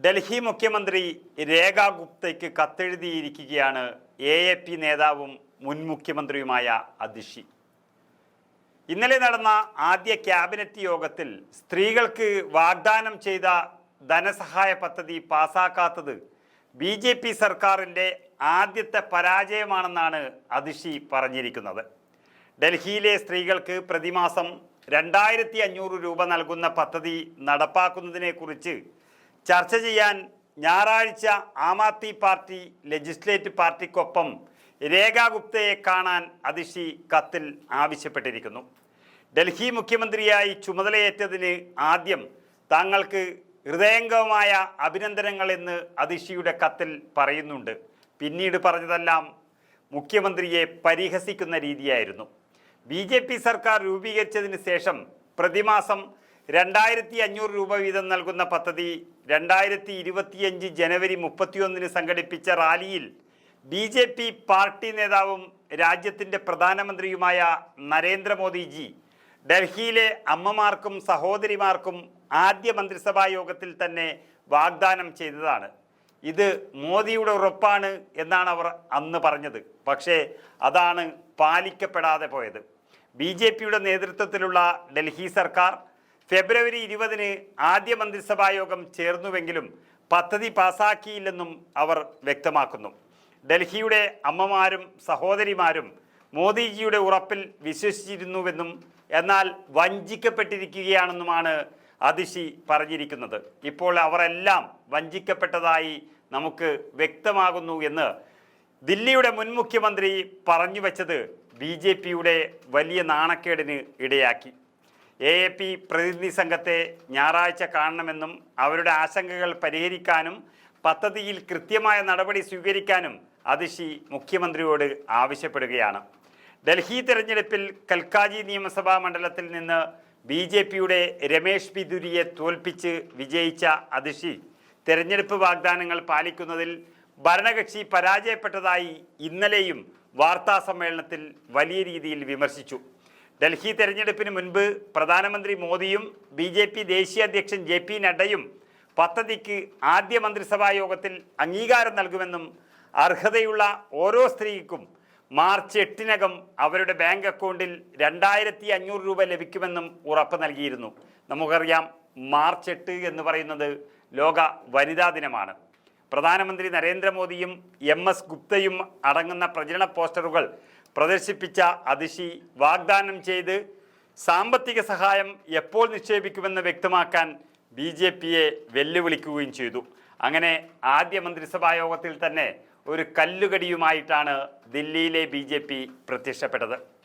ഡൽഹി മുഖ്യമന്ത്രി രേഖാ ഗുപ്തയ്ക്ക് കത്തെഴുതിയിരിക്കുകയാണ് AAP നേതാവും മുൻ മുഖ്യമന്ത്രിയുമായ അതിഷി. ഇന്നലെ നടന്ന ആദ്യ ക്യാബിനറ്റ് യോഗത്തിൽ സ്ത്രീകൾക്ക് വാഗ്ദാനം ചെയ്ത ധനസഹായ പദ്ധതി പാസാക്കാത്തത് BJP സർക്കാരിൻ്റെ ആദ്യത്തെ പരാജയമാണെന്നാണ് അതിഷി പറഞ്ഞിരിക്കുന്നത്. ഡൽഹിയിലെ സ്ത്രീകൾക്ക് പ്രതിമാസം 2500 രൂപ നൽകുന്ന പദ്ധതി നടപ്പാക്കുന്നതിനെക്കുറിച്ച് ചർച്ച ചെയ്യാൻ ഞായറാഴ്ച ആം ആദ്മി പാർട്ടി ലെജിസ്ലേറ്റീവ് പാർട്ടിക്കൊപ്പം രേഖാ ഗുപ്തയെ കാണാൻ അതിഷി കത്തിൽ ആവശ്യപ്പെട്ടിരിക്കുന്നു. ഡൽഹി മുഖ്യമന്ത്രിയായി ചുമതലയേറ്റതിന് ആദ്യം താങ്കൾക്ക് ഹൃദയംഗമമായ അഭിനന്ദനങ്ങളെന്ന് അതിഷിയുടെ കത്തിൽ പറയുന്നുണ്ട്. പിന്നീട് പറഞ്ഞതെല്ലാം മുഖ്യമന്ത്രിയെ പരിഹസിക്കുന്ന രീതിയായിരുന്നു. BJP സർക്കാർ രൂപീകരിച്ചതിന് ശേഷം പ്രതിമാസം 2500 രൂപ വീതം നൽകുന്ന പദ്ധതി 2025 ജനുവരി 31 സംഘടിപ്പിച്ച റാലിയിൽ BJP പാർട്ടി നേതാവും രാജ്യത്തിൻ്റെ പ്രധാനമന്ത്രിയുമായ നരേന്ദ്രമോദിജി ഡൽഹിയിലെ അമ്മമാർക്കും സഹോദരിമാർക്കും ആദ്യ മന്ത്രിസഭാ യോഗത്തിൽ തന്നെ വാഗ്ദാനം ചെയ്തതാണ്. ഇത് മോദിയുടെ ഉറപ്പാണ് എന്നാണ് അവർ അന്ന് പറഞ്ഞത്. പക്ഷേ അതാണ് പാലിക്കപ്പെടാതെ പോയത്. BJPയുടെ നേതൃത്വത്തിലുള്ള ഡൽഹി സർക്കാർ ഫെബ്രുവരി 20 ആദ്യ മന്ത്രിസഭാ യോഗം ചേർന്നുവെങ്കിലും പദ്ധതി പാസാക്കിയില്ലെന്നും അവർ വ്യക്തമാക്കുന്നു. ഡൽഹിയുടെ അമ്മമാരും സഹോദരിമാരും മോദിജിയുടെ ഉറപ്പിൽ വിശ്വസിച്ചിരുന്നുവെന്നും എന്നാൽ വഞ്ചിക്കപ്പെട്ടിരിക്കുകയാണെന്നുമാണ് അതിഷി പറഞ്ഞിരിക്കുന്നത്. ഇപ്പോൾ അവരെല്ലാം വഞ്ചിക്കപ്പെട്ടതായി നമുക്ക് വ്യക്തമാകുന്നു എന്ന് ദില്ലിയുടെ മുൻ മുഖ്യമന്ത്രി പറഞ്ഞു വച്ചത് BJPയുടെ വലിയ നാണക്കേടിന് ഇടയാക്കി. AAP പ്രതിനിധി സംഘത്തെ ഞായറാഴ്ച കാണണമെന്നും അവരുടെ ആശങ്കകൾ പരിഹരിക്കാനും പദ്ധതിയിൽ കൃത്യമായ നടപടി സ്വീകരിക്കാനും അതിഷി മുഖ്യമന്ത്രിയോട് ആവശ്യപ്പെടുകയാണ്. ഡൽഹി തെരഞ്ഞെടുപ്പിൽ കൽക്കാജി നിയമസഭാ മണ്ഡലത്തിൽ നിന്ന് BJPയുടെ രമേഷ് ബിദുരിയെ തോൽപ്പിച്ച് വിജയിച്ച അതിഷി തെരഞ്ഞെടുപ്പ് വാഗ്ദാനങ്ങൾ പാലിക്കുന്നതിൽ ഭരണകക്ഷി പരാജയപ്പെട്ടതായി ഇന്നലെയും വാർത്താ സമ്മേളനത്തിൽ വലിയ രീതിയിൽ വിമർശിച്ചു. ഡൽഹി തെരഞ്ഞെടുപ്പിന് മുൻപ് പ്രധാനമന്ത്രി മോദിയും BJP ദേശീയ അധ്യക്ഷൻ JP നഡ്ഡയും പദ്ധതിക്ക് ആദ്യ മന്ത്രിസഭാ യോഗത്തിൽ അംഗീകാരം നൽകുമെന്നും അർഹതയുള്ള ഓരോ സ്ത്രീക്കും മാർച്ച് 8 അവരുടെ ബാങ്ക് അക്കൗണ്ടിൽ 2500 രൂപ ലഭിക്കുമെന്നും ഉറപ്പ് നൽകിയിരുന്നു. നമുക്കറിയാം, മാർച്ച് 8 എന്ന് പറയുന്നത് ലോക വനിതാ ദിനമാണ്. പ്രധാനമന്ത്രി നരേന്ദ്രമോദിയും MS ഗുപ്തയും അടങ്ങുന്ന പ്രചരണ പോസ്റ്ററുകൾ പ്രദർശിപ്പിച്ച അതിഷി വാഗ്ദാനം ചെയ്ത് സാമ്പത്തിക സഹായം എപ്പോൾ നിക്ഷേപിക്കുമെന്ന് വ്യക്തമാക്കാൻ BJPയെ വെല്ലുവിളിക്കുകയും ചെയ്തു. അങ്ങനെ ആദ്യ മന്ത്രിസഭാ യോഗത്തിൽ തന്നെ ഒരു കല്ലുകടിയുമായിട്ടാണ് ദില്ലിയിലെ BJP പ്രത്യക്ഷപ്പെട്ടത്.